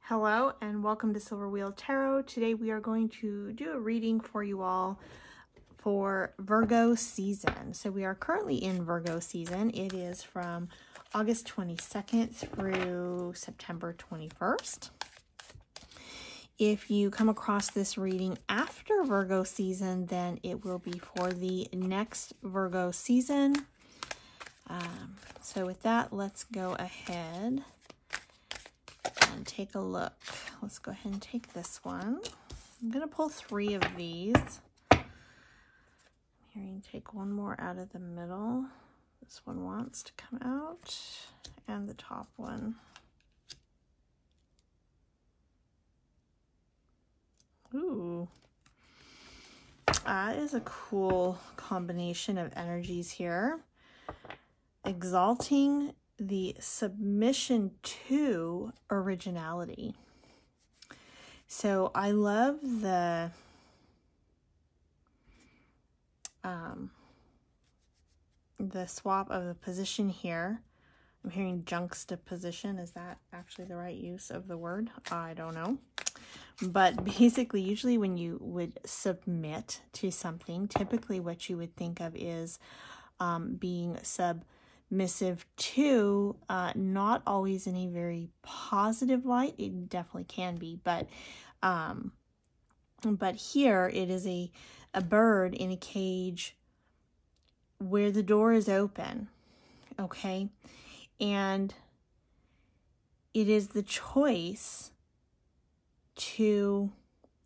Hello and welcome to Silver Wheel Tarot. Today we are going to do a reading for you all for Virgo season. So we are currently in Virgo season. It is from August 22nd through September 21st. If you come across this reading after Virgo season, then it will be for the next Virgo season. So with that, let's go ahead and take a look. Let's go ahead and take this one. I'm going to pull 3 of these. I'm hearing take one more out of the middle. This one wants to come out, and the top one. Ooh. That is a cool combination of energies here. Exalting the submission to originality. So I love the swap of the position here. I'm hearing juxtaposition. Is that actually the right use of the word? I don't know. But basically, usually when you would submit to something, typically what you would think of is being submissive to, not always in a very positive light. It definitely can be, but here it is a bird in a cage where the door is open, okay? And it is the choice to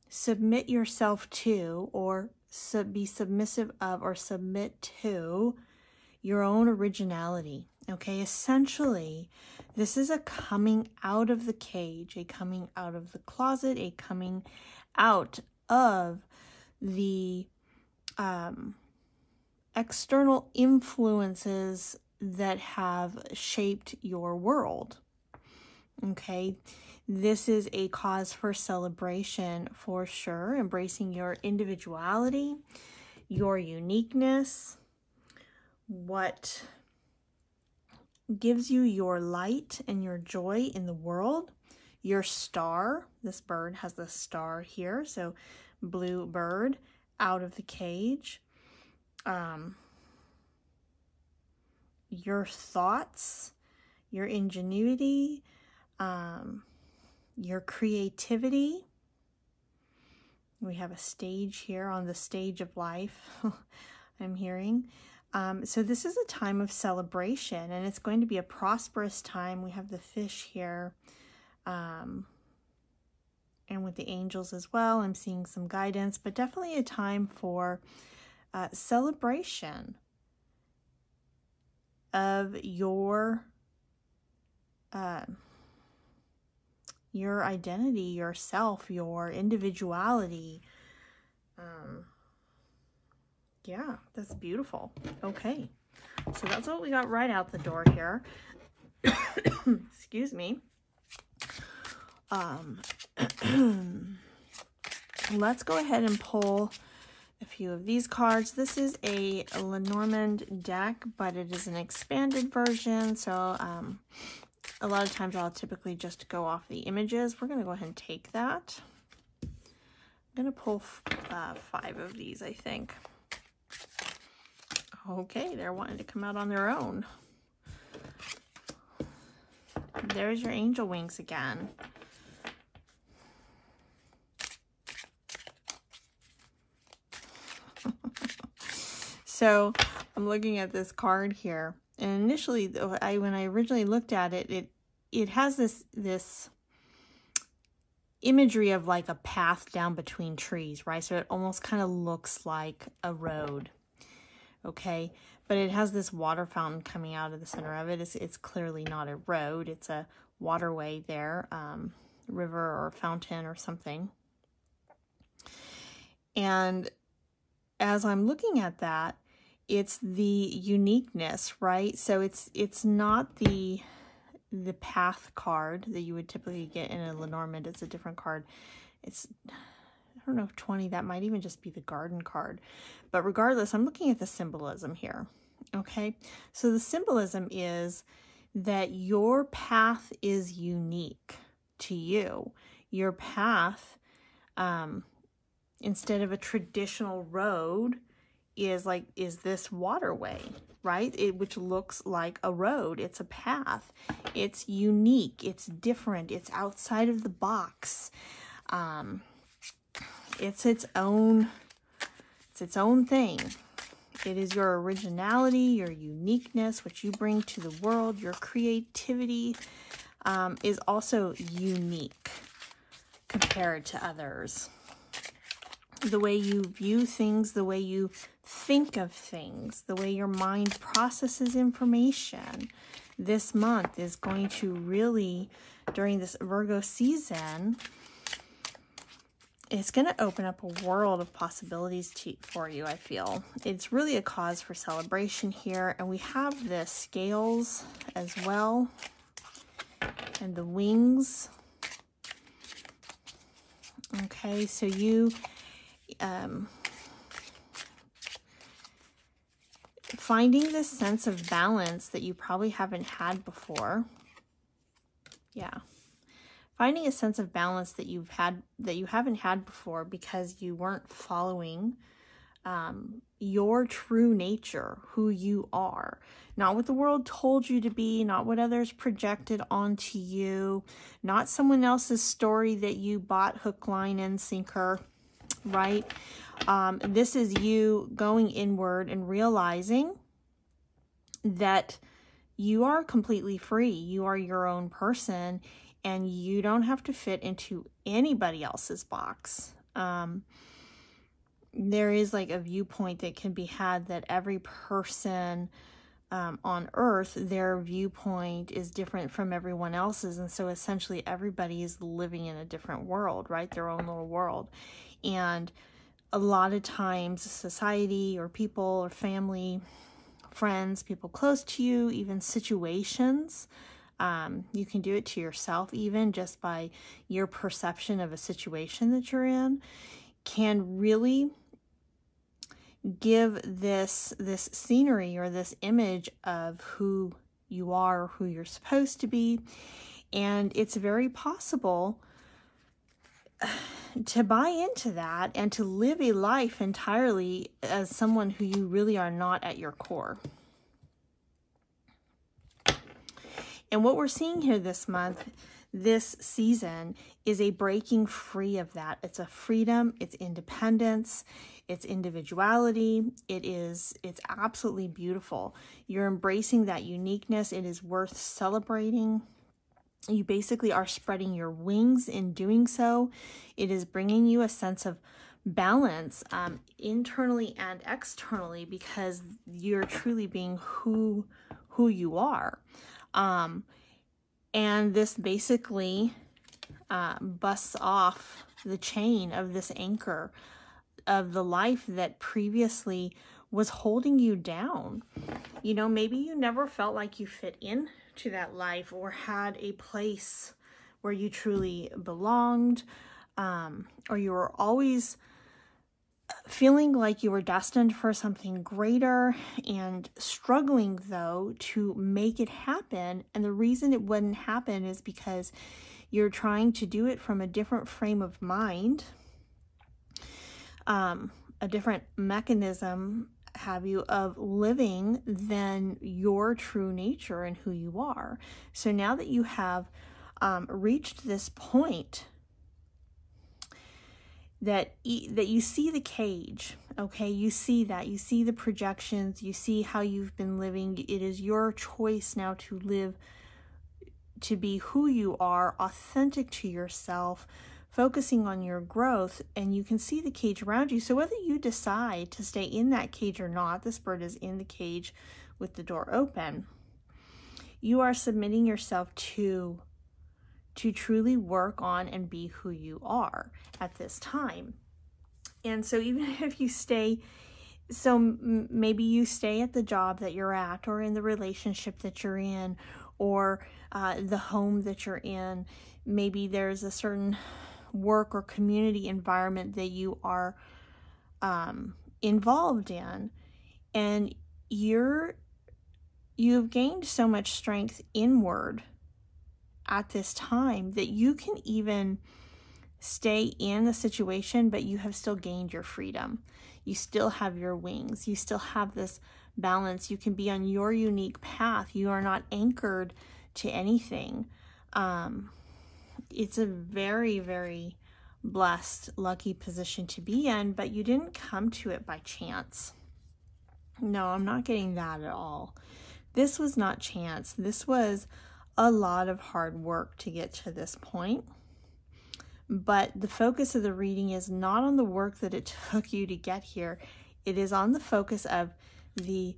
submit yourself to, or be submissive of, or submit to your own originality. Okay, essentially, this is a coming out of the cage, a coming out of the closet, a coming out of the external influences that have shaped your world. Okay, this is a cause for celebration for sure, embracing your individuality, your uniqueness, what gives you your light and your joy in the world, your star. This bird has the star here, so blue bird out of the cage. Your thoughts, your ingenuity, your creativity. We have a stage here on the stage of life, I'm hearing. So this is a time of celebration, and it's going to be a prosperous time. We have the fish here, and with the angels as well. I'm seeing some guidance, but definitely a time for celebration of your identity, yourself, your individuality. Yeah, that's beautiful. Okay, so that's what we got right out the door here. Excuse me. Let's go ahead and pull a few of these cards. This is a Lenormand deck, but it is an expanded version, so a lot of times I'll typically just go off the images. We're going to go ahead and take that. I'm going to pull 5 of these, I think. Okay, they're wanting to come out on their own. There's your angel wings again. So I'm looking at this card here, and initially, when I originally looked at it, it has this imagery of like a path down between trees, right? So it almost kind of looks like a road. Okay, but it has this water fountain coming out of the center of it. It's clearly not a road. It's a waterway there, river or fountain or something. And as I'm looking at that, it's the uniqueness, right? So it's not the path card that you would typically get in a Lenormand. It's a different card. It's, I don't know if 20, that might even just be the garden card. But regardless, I'm looking at the symbolism here, okay? So the symbolism is that your path is unique to you. Your path, instead of a traditional road, is this waterway, right? Which looks like a road. It's a path. It's unique. It's different. It's outside of the box. It's its own thing. It is your originality, your uniqueness, what you bring to the world. Your creativity is also unique compared to others. The way you view things, the way you think of things, the way your mind processes information this month is going to really, during this Virgo season, it's going to open up a world of possibilities for you, I feel. It's really a cause for celebration here. And we have the scales as well, and the wings. Okay, so you... finding this sense of balance that you probably haven't had before. Yeah. Finding a sense of balance that you haven't had before because you weren't following your true nature, who you are. Not what the world told you to be, not what others projected onto you, not someone else's story that you bought hook, line, and sinker, right? This is you going inward and realizing that you are completely free. You are your own person, and you don't have to fit into anybody else's box. There is like a viewpoint that can be had that every person on earth, their viewpoint is different from everyone else's. And so essentially everybody is living in a different world, right? Their own little world. And a lot of times society or people or family, friends, people close to you, even situations, you can do it to yourself even just by your perception of a situation that you're in, can really give this scenery or this image of who you are, or who you're supposed to be. And it's very possible to buy into that and to live a life entirely as someone who you really are not at your core. And what we're seeing here this month, this season, is a breaking free of that. It's a freedom, it's independence, it's individuality. It's absolutely beautiful. You're embracing that uniqueness. It is worth celebrating. You basically are spreading your wings in doing so. It is bringing you a sense of balance internally and externally, because you're truly being who you are. And this basically busts off the chain of this anchor of the life that previously was holding you down. You know, maybe you never felt like you fit in to that life or had a place where you truly belonged, or you were always feeling like you were destined for something greater and struggling though to make it happen. And the reason it wouldn't happen is because you're trying to do it from a different frame of mind, a different mechanism have you of living than your true nature and who you are. So now that you have reached this point that you see the cage, okay, you see the projections, you see how you've been living. It is your choice now to live, to be who you are, authentic to yourself, focusing on your growth, and you can see the cage around you. So whether you decide to stay in that cage or not, this bird is in the cage with the door open, you are submitting yourself to truly work on and be who you are at this time. And so even if you stay, maybe you stay at the job that you're at, or in the relationship that you're in, or the home that you're in, maybe there's a certain work or community environment that you are involved in, and you've gained so much strength inward at this time that you can even stay in the situation, but you have still gained your freedom. You still have your wings. You still have this balance. You can be on your unique path. You are not anchored to anything. It's a very, very blessed, lucky position to be in, but you didn't come to it by chance. No, I'm not getting that at all. This was not chance. This was a lot of hard work to get to this point. But the focus of the reading is not on the work that it took you to get here. It is on the focus of the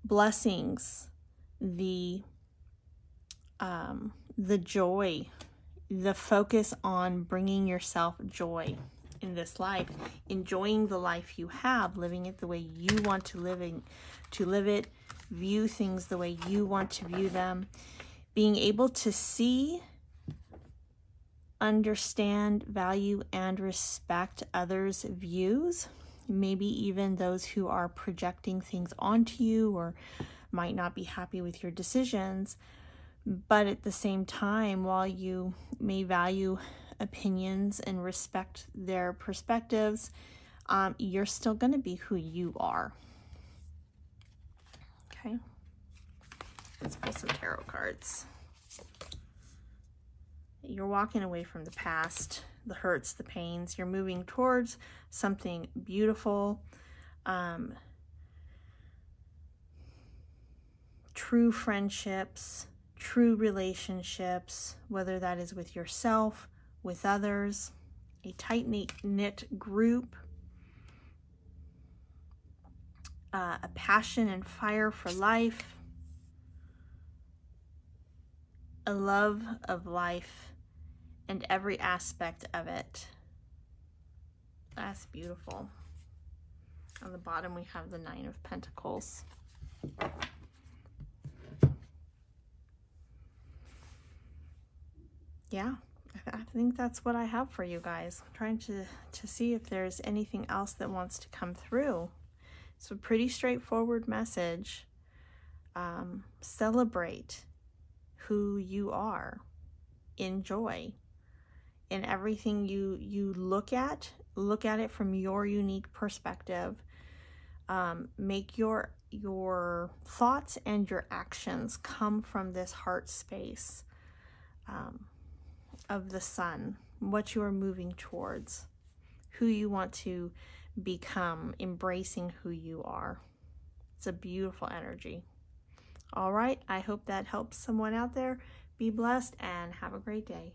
blessings, the joy, the focus on bringing yourself joy in this life, enjoying the life you have, living it the way you want to live it, view things the way you want to view them, being able to see, understand, value, and respect others' views, maybe even those who are projecting things onto you or might not be happy with your decisions. But at the same time, while you may value opinions and respect their perspectives, you're still going to be who you are. Okay, let's pull some tarot cards. You're walking away from the past, the hurts, the pains. You're moving towards something beautiful, true friendships, true relationships, whether that is with yourself, with others, a tight-knit group, a passion and fire for life, a love of life and every aspect of it. That's beautiful. On the bottom we have the Nine of Pentacles. Yeah, I think that's what I have for you guys. I'm trying to see if there's anything else that wants to come through. It's a pretty straightforward message. Celebrate who you are. Enjoy. In everything you look at it from your unique perspective. Make your thoughts and your actions come from this heart space of the sun, what you are moving towards, who you want to become, embracing who you are. It's a beautiful energy. All right, I hope that helps someone out there. Be blessed and have a great day.